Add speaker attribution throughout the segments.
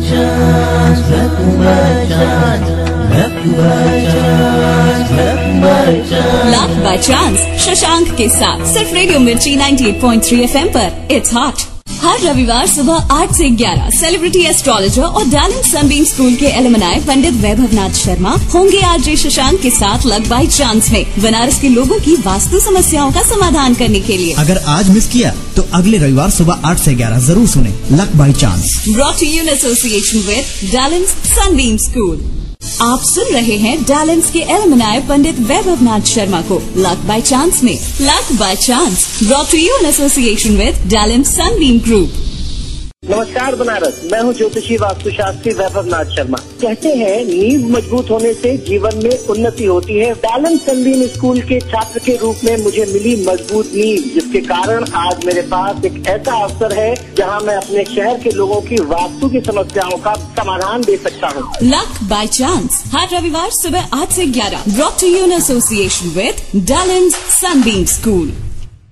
Speaker 1: chance, luck by chance, luck by chance, luck by chance.
Speaker 2: Luck by chance Shashank के साथ सिर्फ radio Mirchi 98.3 FM पर it's hot. हर रविवार सुबह 8 से 11 सेलिब्रिटी एस्ट्रोलॉजर और डायमंड सनबीम स्कूल के एलुमनाई पंडित वैभवनाथ शर्मा होंगे आरजे शशांक के साथ लक बाय चांस में बनारस के लोगों की वास्तु समस्याओं का समाधान करने के लिए।
Speaker 3: अगर आज मिस किया तो अगले रविवार सुबह 8 से 11 जरूर सुने luck by chance.
Speaker 2: Brought to you in association with Diamond Sunbeam school. आप सुन रहे हैं डायलेंस के एलुमनाई पंडित वैभवनाथ शर्मा को लक बाय चांस में। Luck by chance brought to you in association with Dalimss Sunbeam group.
Speaker 4: नमस्कार बनारस, मैं हूँ ज्योतिषी वास्तुशास्त्री वैभवनाथ शर्मा। कहते हैं नींव मजबूत होने से जीवन में उन्नति होती है। डायमंड सनबीम स्कूल के छात्र के रूप में मुझे मिली मजबूत नींव, जिसके कारण आज मेरे पास एक ऐसा अवसर है जहाँ मैं अपने शहर के लोगों की वास्तु की समस्याओं का समाधान दे सकता हूँ।
Speaker 2: लक बाय चांस हर रविवार सुबह 8 से 11 brought to you in association with Dalimss Sunbeam school.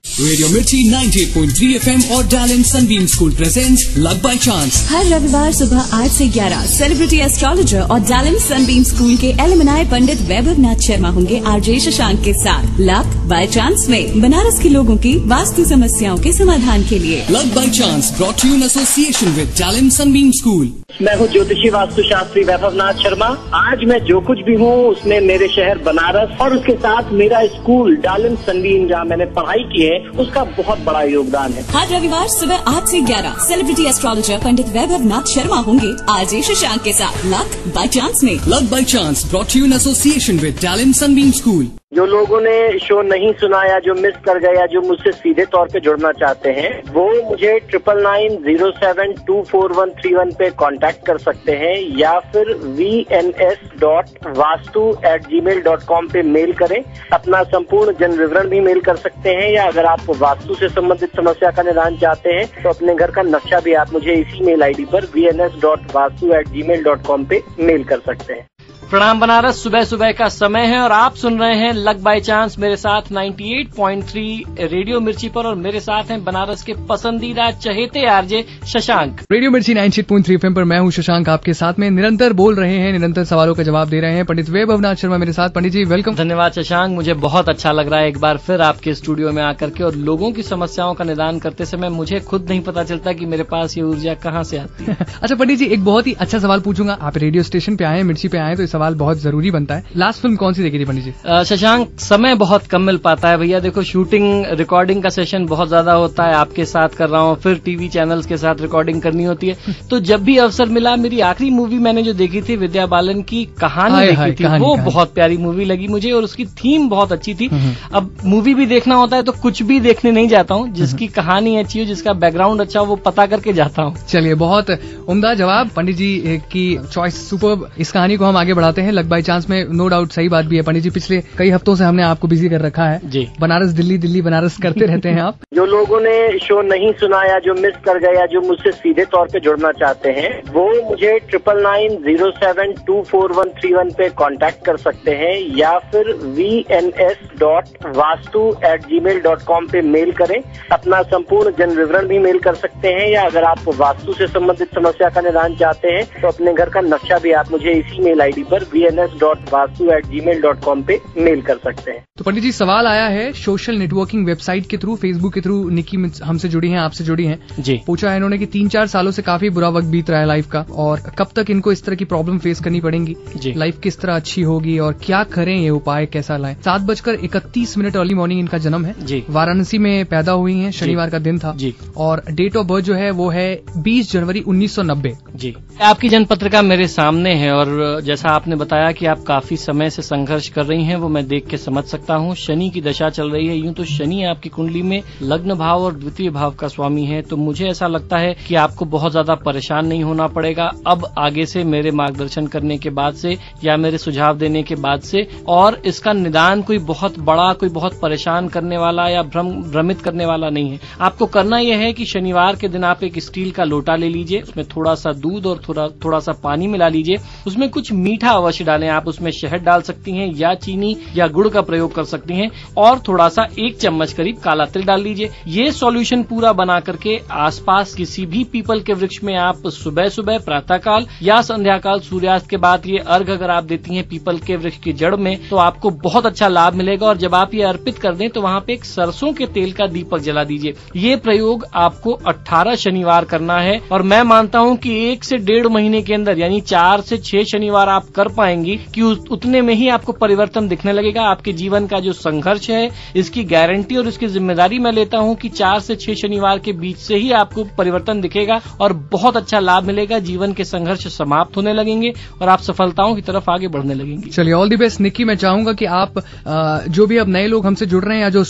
Speaker 5: Radio Mirchi 98.3 FM और Dalimss Sunbeam school presents luck by chance.
Speaker 2: हर रविवार सुबह 8 से 11 सेलिब्रिटी एस्ट्रोलॉजर और डायलेंट सनबीम स्कूल के एलुमनाई पंडित वैभवनाथ शर्मा होंगे आरजे शशांक के साथ लक बाय चांस में बनारस के लोगों की वास्तु समस्याओं के समाधान के लिए।
Speaker 5: Luck by chance brought you in association with Dalimss Sunbeam school.
Speaker 4: मैं हूँ ज्योतिषी वास्तुशास्त्री वैभवनाथ शर्मा। आज मैं जो कुछ भी हूँ उसमें मेरे शहर बनारस और उसके साथ मेरा स्कूल डायलेंट सनबीम जहाँ मैंने पढ़ाई की है उसका बहुत बड़ा योगदान है।
Speaker 2: हर रविवार सुबह 8 से 11 सेलिब्रिटी एस्ट्रोलॉजर पंडित वैभवनाथ शर्मा होंगे आरजे शशांक के साथ लक बाय चांस में।
Speaker 5: Luck by chance brought you in association with Dalimss Sunbeam school.
Speaker 4: जो लोगों ने शो नहीं सुना या जो मिस कर गए या जो मुझसे सीधे तौर पे जुड़ना चाहते हैं वो मुझे 9990724131 पे कांटेक्ट कर सकते हैं या फिर vns.vastu@gmail.com पे मेल करें। अपना संपूर्ण जन विवरण भी मेल कर सकते हैं या अगर आप वास्तु से संबंधित समस्या का निदान चाहते हैं तो अपने घर का नक्शा भी आप मुझे इसी मेल आईडी पर vns.vastu@gmail.com पे मेल कर सकते हैं।
Speaker 6: प्रणाम बनारस, सुबह सुबह का समय है और आप सुन रहे हैं लक बाय चांस मेरे साथ 98.3 रेडियो मिर्ची पर और मेरे साथ हैं बनारस के पसंदीदा चहेते RJ Shashank.
Speaker 7: Radio Mirchi 98.3 FM पर मैं हूं शशांक आपके साथ में निरंतर बोल रहे हैं, निरंतर सवालों का जवाब दे रहे हैं। पंडित वैभवनाथ शर्मा मेरे साथ। पंडित जी वेलकम।
Speaker 6: धन्यवाद शशांक, मुझे बहुत अच्छा लग रहा है एक बार फिर आपके स्टूडियो में आकर के और लोगों की समस्याओं का निदान करते समय मुझे खुद नहीं पता चलता कि मेरे पास ये ऊर्जा कहाँ से आती है।
Speaker 7: अच्छा पंडित जी, एक बहुत ही अच्छा सवाल पूछूंगा। आप रेडियो स्टेशन पे आए, मिर्ची पे आए तो सवाल बहुत जरूरी बनता है। लास्ट फिल्म कौन सी देखी थी पंडित जी?
Speaker 6: शशांक, समय बहुत कम मिल पाता है भैया। देखो शूटिंग रिकॉर्डिंग का सेशन बहुत ज्यादा होता है, आपके साथ कर रहा हूँ, फिर टीवी चैनल्स के साथ रिकॉर्डिंग करनी होती है। तो जब भी अवसर मिला, मेरी आखिरी मूवी मैंने जो देखी थी विद्या बालन की कहानी देखी थी, वो बहुत प्यारी मूवी लगी मुझे और उसकी थीम बहुत अच्छी थी। अब मूवी भी देखना होता है तो कुछ भी देखने नहीं जाता हूँ, जिसकी कहानी अच्छी हो, जिसका बैकग्राउंड अच्छा हो, वो पता करके जाता हूँ।
Speaker 7: चलिए, बहुत उम्दा जवाब पंडित जी की चॉइस सुपर्ब। इस कहानी को हम आगे बढ़ाते हैं। लक बाय चांस में नो डाउट सही बात भी है पंडित जी, पिछले कई हफ्तों से हमने आपको बिजी कर रखा है
Speaker 6: जी।
Speaker 7: बनारस दिल्ली दिल्ली बनारस करते रहते हैं आप।
Speaker 4: जो लोगों ने शो नहीं सुना या जो मिस कर गए या जो मुझसे सीधे तौर पे जुड़ना चाहते हैं वो मुझे 9990724131 पे कांटेक्ट कर सकते हैं या फिर vns.vastu@gmail.com पे मेल करें। अपना संपूर्ण जन विवरण भी मेल कर सकते हैं या अगर आप वास्तु से संबंधित समस्या का निदान चाहते हैं तो अपने घर का नक्शा भी आप मुझे इसी मेल आईडी पर vns.vastu@gmail.com पे मेल कर सकते हैं।
Speaker 7: तो पंडित जी, सवाल आया है सोशल नेटवर्किंग वेबसाइट के थ्रू, फेसबुक के थ्रू। निकी हमसे जुड़ी हैं, आपसे जुड़ी हैं
Speaker 6: जी।
Speaker 7: पूछा है इन्होंने कि 3-4 सालों से काफी बुरा वक्त बीत रहा है लाइफ का और कब तक इनको इस तरह की प्रॉब्लम फेस करनी पड़ेंगी, लाइफ किस तरह अच्छी होगी और क्या करें, ये उपाय कैसा लाएं। 7:31 अर्ली मॉर्निंग इनका जन्म है जी। वाराणसी में पैदा हुई हैं, शनिवार का दिन था जी। और डेट ऑफ बर्थ जो है वो है 20 जनवरी 1990
Speaker 6: जी। आपकी जन्म पत्रिका मेरे सामने है और जैसा आपने बताया कि आप काफी समय से संघर्ष कर रही हैं, वो मैं देख के समझ सकता हूँ। शनि की दशा चल रही है, यूं तो शनि आपकी कुंडली में लग्न भाव और द्वितीय भाव का स्वामी है, तो मुझे ऐसा लगता है कि आपको बहुत ज्यादा परेशान नहीं होना पड़ेगा अब आगे से, मेरे मार्गदर्शन करने के बाद से या मेरे सुझाव देने के बाद से। और इसका निदान कोई बहुत बड़ा, कोई बहुत परेशान करने वाला या भ्रमित करने वाला नहीं है। आपको करना यह है कि शनिवार के दिन आप एक स्टील का लोटा ले लीजिए, उसमें थोड़ा सा दूध और थोड़ा सा पानी मिला लीजिए, उसमें कुछ मीठा अवश्य डालें। आप उसमें शहद डाल सकती हैं या चीनी या गुड़ का प्रयोग कर सकती हैं और थोड़ा सा 1 चम्मच करीब काला तिल डाल लीजिए। ये सॉल्यूशन पूरा बना करके आसपास किसी भी पीपल के वृक्ष में आप सुबह सुबह प्रातःकाल या संध्याकाल सूर्यास्त के बाद ये अर्घ अगर आप देती हैं पीपल के वृक्ष की जड़ में तो आपको बहुत अच्छा लाभ मिलेगा। और जब आप ये अर्पित कर दें तो वहाँ पे एक सरसों के तेल का दीपक जला दीजिए। ये प्रयोग आपको 18 शनिवार करना है और मैं मानता हूँ कि 1 से 1.5 महीने के अंदर यानी 4 से 6 शनिवार आप कर पाएंगी कि उतने में ही आपको परिवर्तन दिखने लगेगा। आपके जीवन का जो संघर्ष है इसकी गारंटी और इसकी जिम्मेदारी मैं लेता हूँ कि 4 से 6 शनिवार के बीच से ही आपको परिवर्तन दिखेगा और बहुत अच्छा लाभ मिलेगा। जीवन के संघर्ष समाप्त होने लगेंगे और आप सफलताओं की तरफ आगे बढ़ने लगेंगे।
Speaker 7: चलिए, ऑल द बेस्ट निक्की। मैं चाहूंगा कि आप जो भी अब नए लोग हमसे जुड़ रहे हैं या जो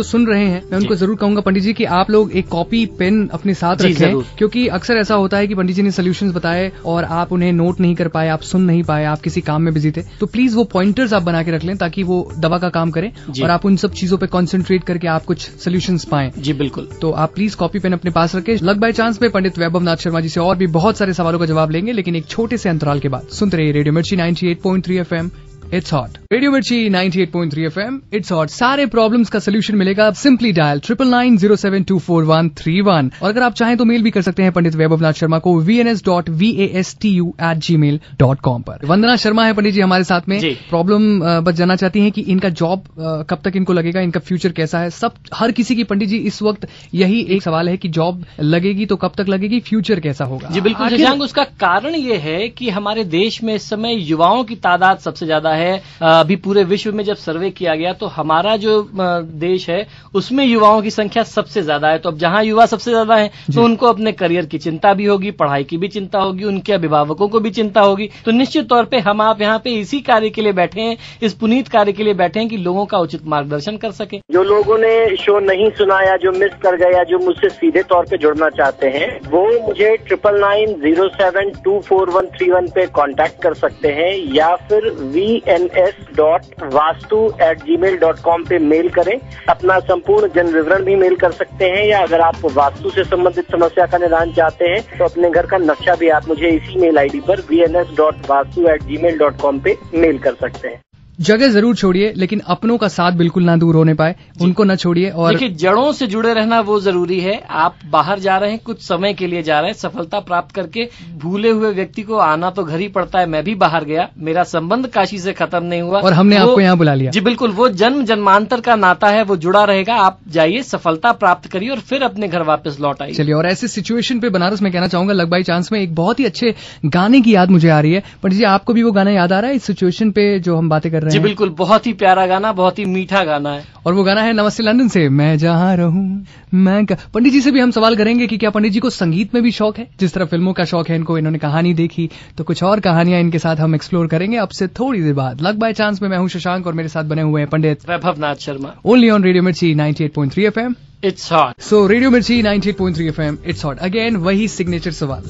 Speaker 7: सुन रहे हैं, मैं उनको जरूर कहूंगा पंडित जी कि आप लोग एक कॉपी पेन अपने साथ रखें, क्योंकि अक्सर ऐसा होता है कि पंडित जी ने सोल्यूशंस बताए और आप उन्हें नोट नहीं कर पाए, आप सुन नहीं पाए, आप किसी काम में बिजी थे। तो प्लीज वो पॉइंटर्स आप बना के रख लें ताकि वो दवा का काम करें और आप उन सब चीजों पे कंसंट्रेट करके आप कुछ सोल्यूशंस पाएं।
Speaker 6: जी बिल्कुल।
Speaker 7: तो आप प्लीज कॉपी पेन अपने पास रखें। लक बाय चांस में पंडित वैभव नाथ शर्मा जी से और भी बहुत सारे सवालों का जवाब लेंगे, लेकिन एक छोटे से अंतराल के बाद। सुनते रहिए radio Mirchi 98.3 FM, it's hot. Radio Mirchi 98.3 FM, it's hot. सारे प्रॉब्लम्स का सोल्यूशन मिलेगा। Simply dial 9990724131। और अगर आप चाहें तो मेल भी कर सकते हैं पंडित वैभव नाथ शर्मा को vns.vastu@gmail.com पर। वंदना शर्मा है पंडित जी हमारे साथ में। प्रॉब्लम बस जानना चाहती हैं कि इनका जॉब कब तक इनको लगेगा, इनका फ्यूचर कैसा है। सब हर किसी की पंडित जी इस वक्त यही एक सवाल है कि जॉब लगेगी तो कब तक लगेगी, फ्यूचर कैसा होगा।
Speaker 6: जी बिल्कुल शशांक, उसका कारण ये है कि हमारे देश में इस समय युवाओं की तादाद सबसे ज्यादा है। अभी पूरे विश्व में जब सर्वे किया गया तो हमारा जो देश है उसमें युवाओं की संख्या सबसे ज्यादा है। तो अब जहां युवा सबसे ज्यादा है तो उनको अपने करियर की चिंता भी होगी, पढ़ाई की भी चिंता होगी, उनके अभिभावकों को भी चिंता होगी। तो निश्चित तौर पे हम आप यहाँ पे इसी कार्य के लिए बैठे हैं, इस पुनीत कार्य के लिए बैठे हैं कि लोगों का उचित मार्गदर्शन कर सके।
Speaker 4: जो लोगों ने शो नहीं सुना या जो मिस कर गया, जो मुझसे सीधे तौर पे जुड़ना चाहते हैं, वो मुझे 9990724131 पे कांटेक्ट कर सकते हैं या फिर vns.vastu@gmail.com पे मेल करें। अपना संपूर्ण जन विवरण भी मेल कर सकते हैं या अगर आप वास्तु से संबंधित समस्या का निदान चाहते हैं तो अपने घर का नक्शा भी आप मुझे इसी मेल आईडी पर vns.vastu@gmail.com पे मेल कर सकते हैं।
Speaker 7: जगह जरूर छोड़िए लेकिन अपनों का साथ बिल्कुल ना दूर होने पाए, उनको न छोड़िए। और
Speaker 6: देखिए, जड़ों से जुड़े रहना वो जरूरी है। आप बाहर जा रहे हैं, कुछ समय के लिए जा रहे हैं, सफलता प्राप्त करके भूले हुए व्यक्ति को आना तो घर ही पड़ता है। मैं भी बाहर गया, मेरा संबंध काशी से खत्म नहीं हुआ
Speaker 7: और हमने आपको यहाँ बुला लिया।
Speaker 6: जी बिल्कुल, वो जन्म जन्मांतर का नाता है, वो जुड़ा रहेगा। आप जाइए, सफलता प्राप्त करिए और फिर अपने घर वापस लौट आइए।
Speaker 7: चलिए, और ऐसे सिचुएशन पे बनारस में कहना चाहूंगा लक बाय चांस में एक बहुत ही अच्छे गाने की याद मुझे आ रही है। पंडित जी, आपको भी वो गाना याद आ रहा है इस सिचुएशन पे जो हम बातें कर रहे हैं?
Speaker 6: जी बिल्कुल, बहुत ही प्यारा गाना, बहुत ही मीठा गाना है
Speaker 7: और वो गाना है नमस्ते लंदन से, मैं जहां रहूं मैं। पंडित जी से भी हम सवाल करेंगे कि क्या पंडित जी को संगीत में भी शौक है, जिस तरह फिल्मों का शौक है इनको, इन्होंने कहानी देखी तो कुछ और कहानियां इनके साथ हम एक्सप्लोर करेंगे अब से थोड़ी देर बाद। लक बाय चांस में मैं हूं शशांक और मेरे साथ बने हुए हैं पंडित
Speaker 6: Vaibhav Nath Sharma,
Speaker 7: only on radio Mirchi 98.3 FM,
Speaker 6: it's hot.
Speaker 7: So radio Mirchi 98.3 FM, it's hot. Again वही सिग्नेचर सवाल,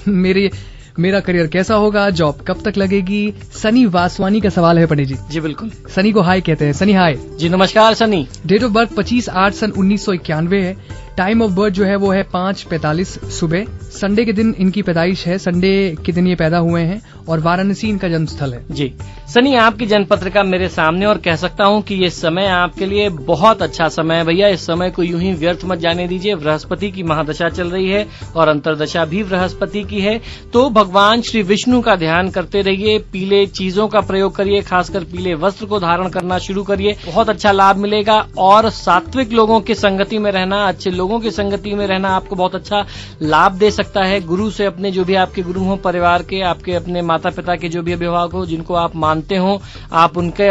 Speaker 7: मेरा करियर कैसा होगा, जॉब कब तक लगेगी। सनी वासवानी का सवाल है पंडित जी।
Speaker 6: जी बिल्कुल,
Speaker 7: सनी को हाय कहते हैं। सनी हाय
Speaker 6: जी, नमस्कार सनी।
Speaker 7: डेट ऑफ बर्थ 25/8/1991 है। टाइम ऑफ बर्थ जो है वो है 5:45 सुबह। संडे के दिन इनकी पैदाइश है, संडे के दिन ये पैदा हुए हैं और वाराणसी इनका जन्म स्थल है।
Speaker 6: जी सनी, आपकी जन्म पत्रिका मेरे सामने और कह सकता हूं कि ये समय आपके लिए बहुत अच्छा समय है भैया। इस समय को यूं ही व्यर्थ मत जाने दीजिए। बृहस्पति की महादशा चल रही है और अंतरदशा भी बृहस्पति की है, तो भगवान श्री विष्णु का ध्यान करते रहिए। पीले चीजों का प्रयोग करिए, खासकर पीले वस्त्र को धारण करना शुरू करिए, बहुत अच्छा लाभ मिलेगा। और सात्विक लोगों की संगति में रहना, अच्छे लोगों की संगति में रहना आपको बहुत अच्छा लाभ दे सकता है। गुरु से, अपने जो भी आपके गुरु हो, परिवार के, आपके अपने माता पिता के जो भी अभिभावक हो, जिनको आप मानते हो, आप उनके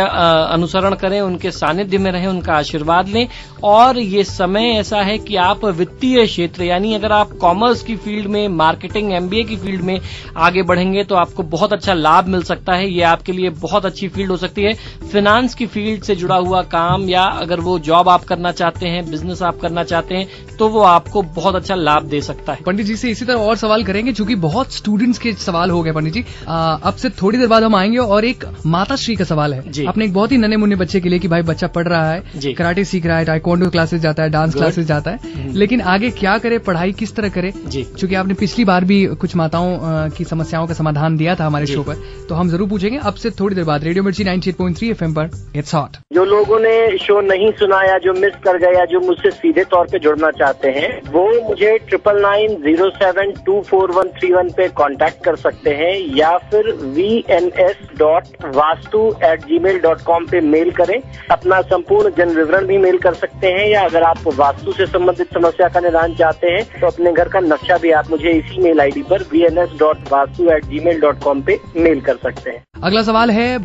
Speaker 6: अनुसरण करें, उनके सानिध्य में रहें, उनका आशीर्वाद लें। और ये समय ऐसा है कि आप वित्तीय क्षेत्र, यानी अगर आप कॉमर्स की फील्ड में, मार्केटिंग, MBA की फील्ड में आगे बढ़ेंगे तो आपको बहुत अच्छा लाभ मिल सकता है। ये आपके लिए बहुत अच्छी फील्ड हो सकती है। फाइनेंस की फील्ड से जुड़ा हुआ काम, या अगर वो जॉब आप करना चाहते हैं, बिजनेस आप करना चाहते हैं, तो वो आपको बहुत अच्छा लाभ दे सकता है।
Speaker 7: पंडित जी से इसी तरह और सवाल करेंगे, चूंकि बहुत स्टूडेंट्स के सवाल हो गए पंडित जी। अब से थोड़ी देर बाद हम आएंगे और एक माताश्री का सवाल है अपने एक बहुत ही नन्हे मुन्ने बच्चे के लिए कि भाई बच्चा पढ़ रहा है, कराटे सीख रहा है, टाइकोंडो क्लासेस जाता है, डांस क्लासेस जाता है, लेकिन आगे क्या करे, पढ़ाई किस तरह करे। चूंकि आपने पिछली बार भी कुछ माताओं की समस्याओं का समाधान दिया था हमारे शो पर, तो हम जरूर पूछेंगे अब से थोड़ी देर बाद। रेडियो मिर्ची 98.3 FM पर इट्स हॉट।
Speaker 4: जो लोगों ने शो नहीं सुना या जो मिस कर गया, जो मुझसे सीधे तौर पे जुड़ना चाहते हैं, वो मुझे 9990724131 पे कांटेक्ट कर सकते हैं या फिर vns.vastu@gmail.com पे मेल करें। अपना संपूर्ण जन विवरण भी मेल कर सकते हैं, या अगर आप वास्तु से संबंधित समस्या का निदान चाहते हैं तो अपने घर का नक्शा भी आप मुझे इसी मेल आईडी पर vns.vastu@gmail.com पे मेल कर सकते हैं।
Speaker 7: अगला सवाल है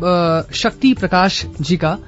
Speaker 7: शक्ति प्रकाश जी का।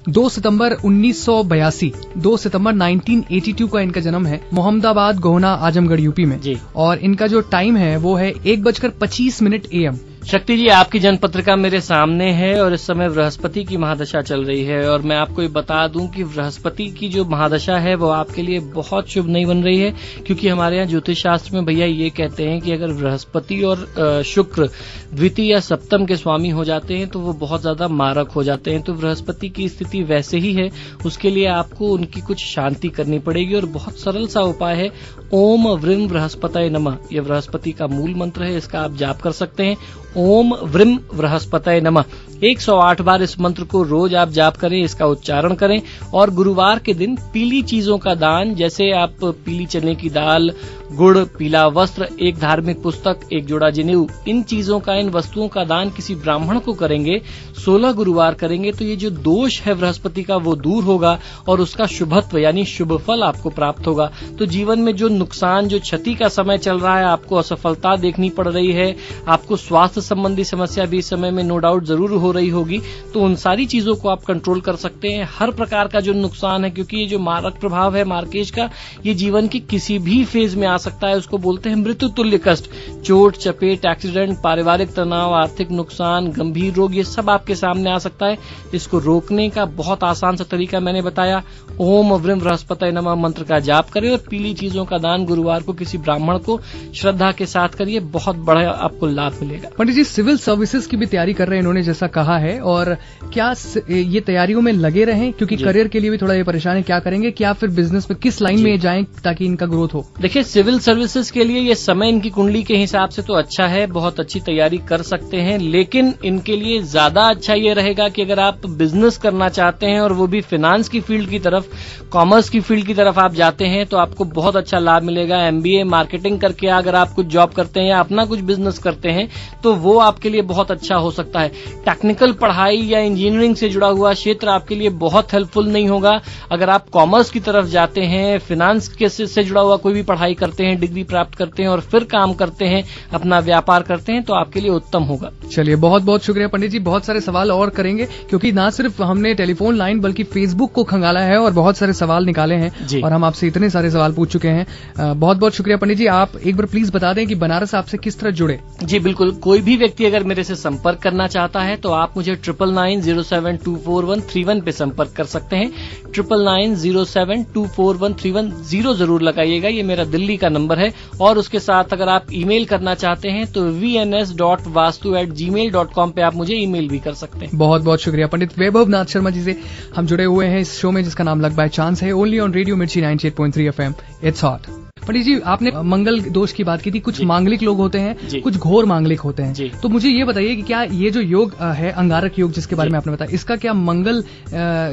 Speaker 7: 2 सितंबर 1982, 2 सितंबर 1982 का इनका जन्म है, मोहम्मदाबाद, गोहना, आजमगढ़, यूपी में। और इनका जो टाइम है वो है 1:25 AM।
Speaker 6: शक्ति जी, आपकी जन्मपत्रिका मेरे सामने है और इस समय बृहस्पति की महादशा चल रही है, और मैं आपको ये बता दूं कि बृहस्पति की जो महादशा है वो आपके लिए बहुत शुभ नहीं बन रही है, क्योंकि हमारे यहाँ ज्योतिष शास्त्र में भैया ये कहते हैं कि अगर बृहस्पति और शुक्र द्वितीय या सप्तम के स्वामी हो जाते हैं तो वो बहुत ज्यादा मारक हो जाते हैं। तो बृहस्पति की स्थिति वैसे ही है, उसके लिए आपको उनकी कुछ शांति करनी पड़ेगी, और बहुत सरल सा उपाय है, ओम व्रीम बृहस्पतये नमः। यह बृहस्पति का मूल मंत्र है, इसका आप जाप कर सकते हैं। ओम व्रीम बृहस्पतये नमः 108 बार इस मंत्र को रोज आप जाप करें, इसका उच्चारण करें। और गुरुवार के दिन पीली चीजों का दान, जैसे आप पीली चने की दाल, गुड़, पीला वस्त्र, एक धार्मिक पुस्तक, एक जोड़ा जनेऊ, इन चीजों का, इन वस्तुओं का दान किसी ब्राह्मण को करेंगे, 16 गुरुवार करेंगे तो ये जो दोष है बृहस्पति का वो दूर होगा और उसका शुभत्व यानी शुभ फल आपको प्राप्त होगा। तो जीवन में जो नुकसान, जो क्षति का समय चल रहा है, आपको असफलता देखनी पड़ रही है, आपको स्वास्थ्य संबंधी समस्या भी इस समय में नो डाउट जरूर हो रही होगी, तो उन सारी चीजों को आप कंट्रोल कर सकते हैं। हर प्रकार का जो नुकसान है, क्योंकि ये जो मारक प्रभाव है मार्केज का, ये जीवन की किसी भी फेज में आ सकता है, उसको बोलते हैं मृत्यु तुल्य कष्ट। चोट, चपेट, एक्सीडेंट, पारिवारिक तनाव, आर्थिक नुकसान, गंभीर रोग, ये सब आपके सामने आ सकता है। इसको रोकने का बहुत आसान सा तरीका मैंने बताया, ओम व्रीम बृहस्पतये नमः मंत्र का जाप करें और पीली चीजों का दान गुरुवार को किसी ब्राह्मण को श्रद्धा के साथ करिए, बहुत बड़ा आपको लाभ मिलेगा।
Speaker 7: पंडित जी, सिविल सर्विसेज की भी तैयारी कर रहे हैं इन्होंने, जैसा कहा है, और क्या ये तैयारियों में लगे रहें, क्योंकि करियर के लिए भी थोड़ा ये परेशान है, क्या करेंगे, क्या फिर बिजनेस में किस लाइन में जाएं ताकि इनका ग्रोथ हो?
Speaker 6: देखिए, सिविल सर्विसेज के लिए ये समय इनकी कुंडली के हिसाब से तो अच्छा है, बहुत अच्छी तैयारी कर सकते हैं, लेकिन इनके लिए ज्यादा अच्छा ये रहेगा कि अगर आप बिजनेस करना चाहते हैं और वो भी फाइनेंस की फील्ड की तरफ, कॉमर्स की फील्ड की तरफ आप जाते हैं तो आपको बहुत अच्छा लाभ मिलेगा। MBA मार्केटिंग करके अगर आप कुछ जॉब करते हैं या अपना कुछ बिजनेस करते हैं तो वो आपके लिए बहुत अच्छा हो सकता है। टेक्निकल पढ़ाई या इंजीनियरिंग से जुड़ा हुआ क्षेत्र आपके लिए बहुत हेल्पफुल नहीं होगा। अगर आप कॉमर्स की तरफ जाते हैं, फाइनेंस से जुड़ा हुआ कोई भी पढ़ाई करते हैं, डिग्री प्राप्त करते हैं और फिर काम करते हैं, अपना व्यापार करते हैं, तो आपके लिए उत्तम होगा।
Speaker 7: चलिए, बहुत बहुत शुक्रिया पंडित जी। बहुत सारे सवाल और करेंगे, क्योंकि ना सिर्फ हमने टेलीफोन लाइन बल्कि फेसबुक को खंगाला है और बहुत सारे सवाल निकाले हैं, और हम आपसे इतने सारे सवाल पूछ चुके हैं। बहुत बहुत शुक्रिया पंडित जी। आप एक बार प्लीज बता दें कि बनारस आपसे किस तरह जुड़े।
Speaker 6: जी बिल्कुल, कोई भी व्यक्ति अगर मेरे से संपर्क करना चाहता है तो आप मुझे 9990724131 पे संपर्क कर सकते हैं। 9990724131 जरूर लगाइएगा, ये मेरा दिल्ली का नंबर है। और उसके साथ अगर आप ईमेल करना चाहते हैं तो vns.vastu@gmail.com पे आप मुझे ईमेल भी कर सकते हैं।
Speaker 7: बहुत बहुत शुक्रिया पंडित वैभव नाथ शर्मा जी से हम जुड़े हुए हैं इस शो में, जिसका नाम लक बाय चांस है, only on radio Mirchi 98.3 FM। It's hot. Pandit ji, आपने मंगल दोष की बात की थी। कुछ मांगलिक लोग होते हैं, कुछ घोर मांगलिक होते हैं, तो मुझे ये बताइए कि क्या ये जो योग है, अंगारक योग जिसके बारे में आपने बताया, इसका क्या मंगल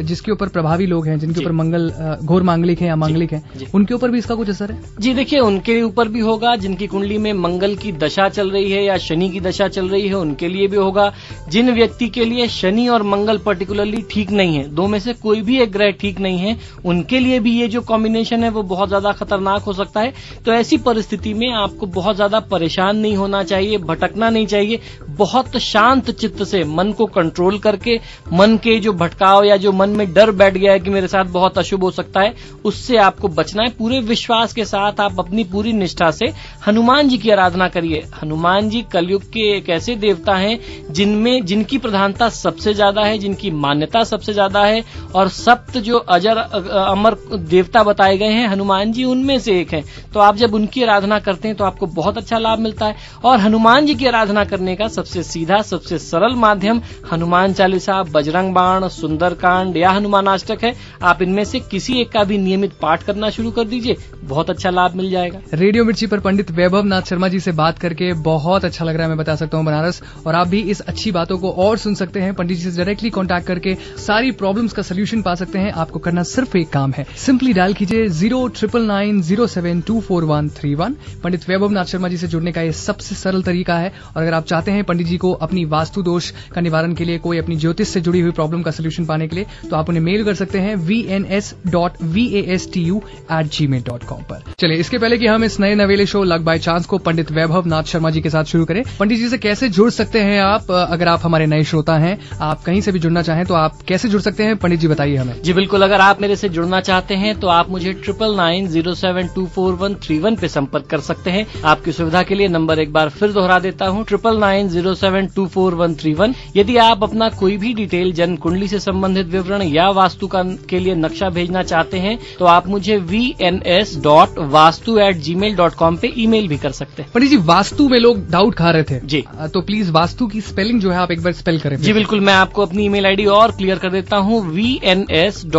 Speaker 7: जिसके ऊपर प्रभावी लोग हैं, जिनके ऊपर मंगल घोर मांगलिक है या मांगलिक है, उनके ऊपर भी इसका कुछ असर है?
Speaker 6: जी देखिए, उनके ऊपर भी होगा। जिनकी कुंडली में मंगल की दशा चल रही है या शनि की दशा चल रही है, उनके लिए भी होगा। जिन व्यक्ति के लिए शनि और मंगल पर्टिकुलरली ठीक नहीं है, दो में से कोई भी एक ग्रह ठीक नहीं है, उनके लिए भी ये जो कॉम्बिनेशन है वो बहुत ज्यादा खतरनाक हो सकता है। तो ऐसी परिस्थिति में आपको बहुत ज्यादा परेशान नहीं होना चाहिए, भटकना नहीं चाहिए, बहुत शांत चित्त से मन को कंट्रोल करके मन के जो भटकाव या जो मन में डर बैठ गया है कि मेरे साथ बहुत अशुभ हो सकता है, उससे आपको बचना है। पूरे विश्वास के साथ आप अपनी पूरी निष्ठा से हनुमान जी की आराधना करिए। हनुमान जी कलयुग के एक ऐसे देवता हैं जिनकी प्रधानता सबसे ज्यादा है, जिनकी मान्यता सबसे ज्यादा है, और सप्त जो अजर अमर देवता बताए गए हैं हनुमान जी उनमें से एक हैं। तो आप जब उनकी आराधना करते हैं तो आपको बहुत अच्छा लाभ मिलता है। और हनुमान जी की आराधना करने का सबसे सीधा, सबसे सरल माध्यम हनुमान चालीसा, बजरंग बाण, सुंदरकांड या हनुमान अष्टक है। आप इनमें से किसी एक का भी नियमित पाठ करना शुरू कर दीजिए, बहुत अच्छा लाभ मिल जाएगा।
Speaker 7: रेडियो मिर्ची पर पंडित वैभव नाथ शर्मा जी से बात करके बहुत अच्छा लग रहा है, मैं बता सकता हूँ बनारस। और आप भी इस अच्छी बातों को और सुन सकते हैं, पंडित जी से डायरेक्टली कांटेक्ट करके सारी प्रॉब्लम्स का सोल्यूशन पा सकते हैं। आपको करना सिर्फ एक काम है, सिंपली डायल कीजिए 09990724131। पंडित वैभव नाथ शर्मा जी से जुड़ने का ये सबसे सरल तरीका है। और अगर आप चाहते हैं पंडित जी को अपनी वास्तु दोष का निवारण के लिए, कोई अपनी ज्योतिष से जुड़ी हुई प्रॉब्लम का सोल्यूशन पाने के लिए, तो आप उन्हें मेल कर सकते हैं vns.vastu@gmail.com पर। चलिए, इसके पहले कि हम इस नए नवेले शो लक बाय चांस को पंडित वैभव नाथ शर्मा जी के साथ शुरू करें, पंडित जी से कैसे जुड़ सकते हैं आप? अगर आप हमारे नए श्रोता हैं, आप कहीं से भी जुड़ना चाहें तो आप कैसे जुड़ सकते हैं, पंडित जी बताइए हमें।
Speaker 6: जी बिल्कुल, अगर आप मेरे से जुड़ना चाहते हैं तो आप मुझे 9990724131 पे संपर्क कर सकते हैं। आपकी सुविधा के लिए नंबर एक बार फिर दोहरा देता हूँ, 9990724131। यदि आप अपना कोई भी डिटेल, जन्म कुंडली से संबंधित विवरण या वास्तु के लिए नक्शा भेजना चाहते हैं तो आप मुझे vns.vastu@gmail.com पे ईमेल भी कर सकते हैं।
Speaker 7: पंडित जी, वास्तु में लोग डाउट खा रहे थे
Speaker 6: जी,
Speaker 7: तो प्लीज वास्तु की स्पेलिंग जो है आप एक बार स्पेल करें।
Speaker 6: जी बिल्कुल, मैं आपको अपनी ईमेल आईडी और क्लियर कर देता हूँ, vns.vastu।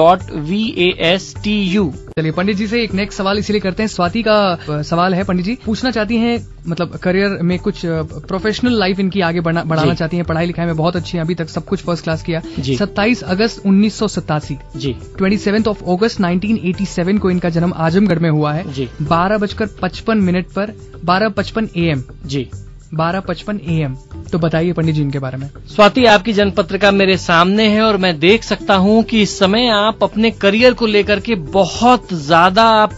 Speaker 7: चलिए, पंडित जी से एक नेक्स्ट सवाल इसीलिए करते हैं, स्वाति का सवाल है। पंडित जी पूछना चाहती हैं, मतलब करियर में कुछ प्रोफेशनल लाइफ इनकी आगे बढ़ाना चाहती हैं, पढ़ाई लिखाई में बहुत अच्छी हैं, अभी तक सब कुछ फर्स्ट क्लास किया। 27 अगस्त 1987 जी, 27 अगस्त 1987 को इनका जन्म आजमगढ़ में हुआ है जी, 12:55 पर 12:55 AM जी, 12:55 AM। तो बताइए पंडित जी इनके बारे में।
Speaker 6: स्वाति, आपकी जन्म पत्रिका मेरे सामने है और मैं देख सकता हूं कि इस समय आप अपने करियर को लेकर के बहुत ज्यादा आप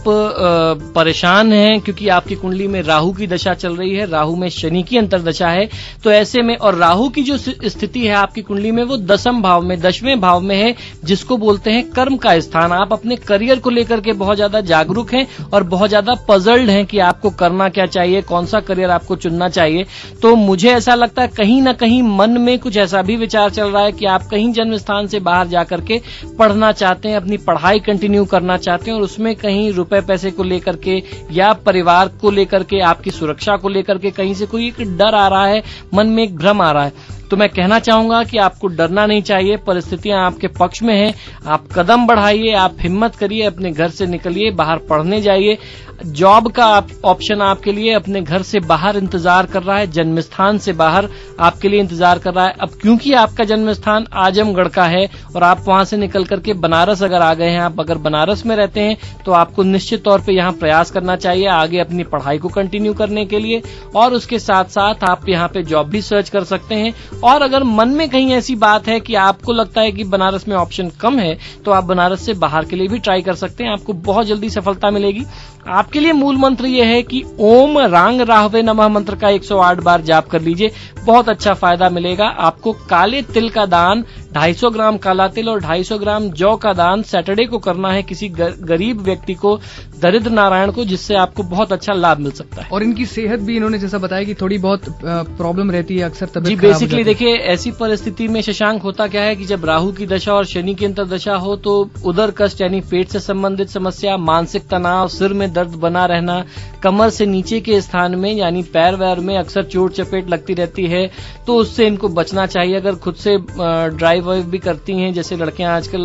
Speaker 6: परेशान हैं, क्योंकि आपकी कुंडली में राहु की दशा चल रही है, राहु में शनि की अंतर्दशा है। तो ऐसे में, और राहु की जो स्थिति है आपकी कुंडली में वो 10वें भाव में, 10वें भाव में है, जिसको बोलते हैं कर्म का स्थान। आप अपने करियर को लेकर के बहुत ज्यादा जागरूक हैं और बहुत ज्यादा पजल्ड हैं कि आपको करना क्या चाहिए, कौन सा करियर आपको चुनना चाहिए। तो मुझे ऐसा लगता है कहीं ना कहीं मन में कुछ ऐसा भी विचार चल रहा है कि आप कहीं जन्म स्थान से बाहर जाकर के पढ़ना चाहते हैं, अपनी पढ़ाई कंटिन्यू करना चाहते हैं, और उसमें कहीं रुपए पैसे को लेकर के या परिवार को लेकर के, आपकी सुरक्षा को लेकर के कहीं से कोई एक डर आ रहा है, मन में एक भ्रम आ रहा है। तो मैं कहना चाहूंगा कि आपको डरना नहीं चाहिए, परिस्थितियां आपके पक्ष में हैं। आप कदम बढ़ाइए, आप हिम्मत करिए, अपने घर से निकलिए, बाहर पढ़ने जाइए। जॉब का ऑप्शन आपके लिए अपने घर से बाहर इंतजार कर रहा है, जन्म स्थान से बाहर आपके लिए इंतजार कर रहा है। अब क्योंकि आपका जन्म स्थान आजमगढ़ का है और आप वहां से निकल करके बनारस अगर आ गए हैं, आप अगर बनारस में रहते हैं तो आपको निश्चित तौर पे यहाँ प्रयास करना चाहिए आगे अपनी पढ़ाई को कंटिन्यू करने के लिए, और उसके साथ साथ आप यहाँ पे जॉब भी सर्च कर सकते हैं। और अगर मन में कहीं ऐसी बात है कि आपको लगता है कि बनारस में ऑप्शन कम है, तो आप बनारस से बाहर के लिए भी ट्राई कर सकते हैं, आपको बहुत जल्दी सफलता मिलेगी। आपके लिए मूल मंत्र यह है कि ओम रांग राहवे नमः मंत्र का 108 बार जाप कर लीजिए, बहुत अच्छा फायदा मिलेगा। आपको काले तिल का दान, 250 ग्राम काला तिल और 250 ग्राम जौ का दान सैटरडे को करना है किसी गरीब व्यक्ति को, दरिद्र नारायण को, जिससे आपको बहुत अच्छा लाभ मिल सकता है।
Speaker 7: और इनकी सेहत भी इन्होंने जैसा बताया कि थोड़ी बहुत प्रॉब्लम रहती है, अक्सर तबियत
Speaker 6: जी। बेसिकली देखिए, ऐसी परिस्थिति में शशांक होता क्या है कि जब राहु की दशा और शनि की अंतर्दशा हो तो उदर कष्ट यानी पेट से संबंधित समस्या, मानसिक तनाव, सिर में दर्द बना रहना, कमर से नीचे के स्थान में यानी पैर वैर में अक्सर चोट चपेट लगती रहती है, तो उससे इनको बचना चाहिए। अगर खुद से ड्राइव भी करती हैं, जैसे लड़कियां आजकल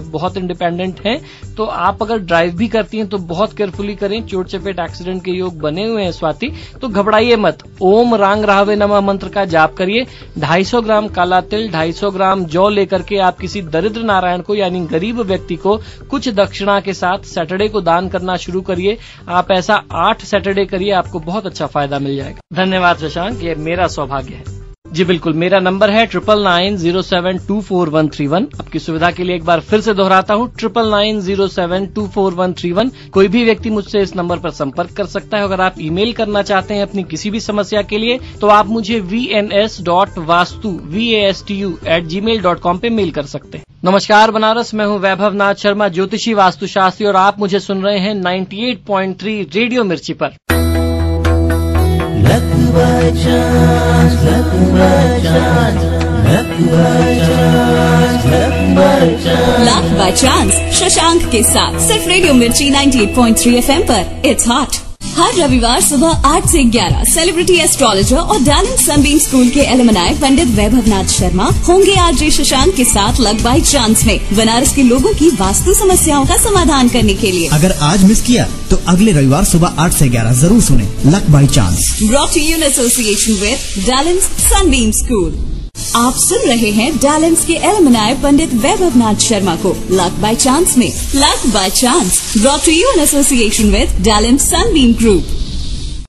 Speaker 6: बहुत इंडिपेंडेंट हैं, तो आप अगर ड्राइव भी करती हैं तो बहुत केयरफुली करें, चोट चपेट एक्सीडेंट के योग बने हुए हैं स्वाति, तो घबराइए मत। ओम रांग राहवे नमः मंत्र का जाप करिए, 250 ग्राम काला तिल, 250 ग्राम जौ लेकर के आप किसी दरिद्र नारायण को यानी गरीब व्यक्ति को कुछ दक्षिणा के साथ सैटरडे को दान करना शुरू करिए। आप ऐसा 8 सैटरडे करिए, आपको बहुत अच्छा फायदा मिल जाएगा। धन्यवाद शशांक, ये मेरा सौभाग्य है। जी बिल्कुल, मेरा नंबर है 9990724131। आपकी सुविधा के लिए एक बार फिर से दोहराता हूँ, 9990724131। कोई भी व्यक्ति मुझसे इस नंबर पर संपर्क कर सकता है। अगर आप ईमेल करना चाहते हैं अपनी किसी भी समस्या के लिए तो आप मुझे vns.vastu@gmail.com पे मेल कर सकते हैं। नमस्कार बनारस, मैं हूँ वैभव नाथ शर्मा, ज्योतिषी वास्तुशास्त्री, और आप मुझे सुन रहे हैं 98.3 रेडियो मिर्ची पर।
Speaker 1: Luck by chance, luck by chance, luck by chance, luck by chance.
Speaker 2: Luck by chance Shashank के साथ सिर्फ रेडियो मिर्ची 98.3 FM पर इट्स हॉट। हर रविवार सुबह 8 से 11 सेलिब्रिटी एस्ट्रोलॉजर और डैलेंट सनबीम स्कूल के एलुमनाई पंडित वैभव नाथ शर्मा होंगे आरजे शशांक के साथ लक बाय चांस में बनारस के लोगों की वास्तु समस्याओं का समाधान करने के लिए।
Speaker 3: अगर आज मिस किया तो अगले रविवार सुबह 8 से 11 जरूर सुने luck by chance.
Speaker 2: Brought to you in association with Dalimss Sunbeam school. आप सुन रहे हैं डैलेंस के एलुमनाई पंडित वैभव नाथ शर्मा को लक बाय चांस में। Luck by chance brought to you in association with Dalimss Sunbeam group.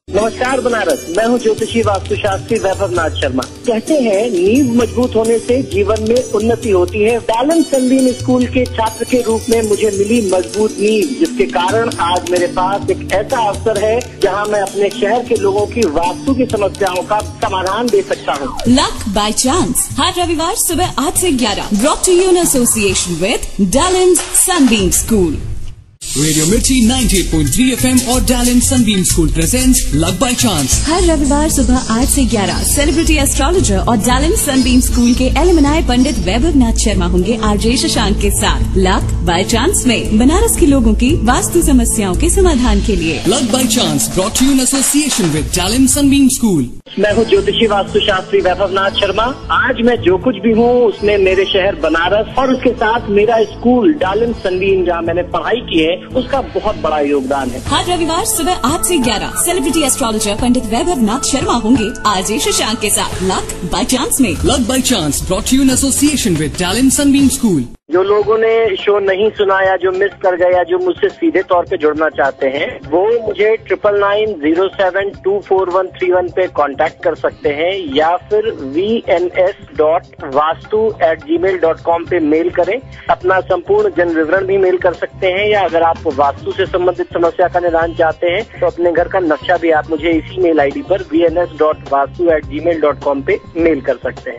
Speaker 4: नमस्कार बनारस, मैं हूँ ज्योतिषी वास्तुशास्त्री वैभव नाथ शर्मा। कहते हैं नींव मजबूत होने से जीवन में उन्नति होती है। डैलेंट सनबीम स्कूल के छात्र के रूप में मुझे मिली मजबूत नींव, जिसके कारण आज मेरे पास एक ऐसा अवसर है जहाँ मैं अपने शहर के लोगों की वास्तु की समस्याओं का समाधान दे सकता हूँ।
Speaker 2: लक बाय चांस हर रविवार सुबह 8 से 11 brought to you in association with Dalimss Sunbeam school.
Speaker 5: Radio Mirchi 98.3 FM और Dalimss Sunbeam school presents luck by chance.
Speaker 2: हर रविवार सुबह 8 से 11 सेलिब्रिटी एस्ट्रोलॉजर और डैलेंट सनबीम स्कूल के एलुमनाई पंडित वैभव नाथ शर्मा होंगे आरजे शशांक के साथ लक बाय चांस में बनारस के लोगों की वास्तु समस्याओं के समाधान के लिए।
Speaker 5: Luck by chance brought you in association with Dalimss Sunbeam school.
Speaker 4: मैं हूँ ज्योतिषी वास्तुशास्त्री वैभव नाथ शर्मा। आज मैं जो कुछ भी हूँ उसमें मेरे शहर बनारस और उसके साथ मेरा स्कूल डैलेंट सनबीम जहाँ मैंने पढ़ाई की है उसका बहुत बड़ा योगदान है।
Speaker 2: हर रविवार सुबह 8 से 11 सेलिब्रिटी एस्ट्रोलॉजर पंडित वैभव नाथ शर्मा होंगे आरजे शशांक के साथ लक बाय चांस में।
Speaker 5: Luck by chance brought you in association with Dalimss Sunbeam school.
Speaker 4: जो लोगों ने शो नहीं सुना या जो मिस कर गया, जो मुझसे सीधे तौर पे जुड़ना चाहते हैं, वो मुझे 9990724131 पे कांटेक्ट कर सकते हैं या फिर vns.vastu@gmail.com पे मेल करें। अपना संपूर्ण जन विवरण भी मेल कर सकते हैं, या अगर आप वास्तु से संबंधित समस्या का निदान चाहते हैं तो अपने घर का नक्शा भी आप मुझे इसी मेल आईडी पर vns.vastu@gmail.com पे मेल कर सकते हैं।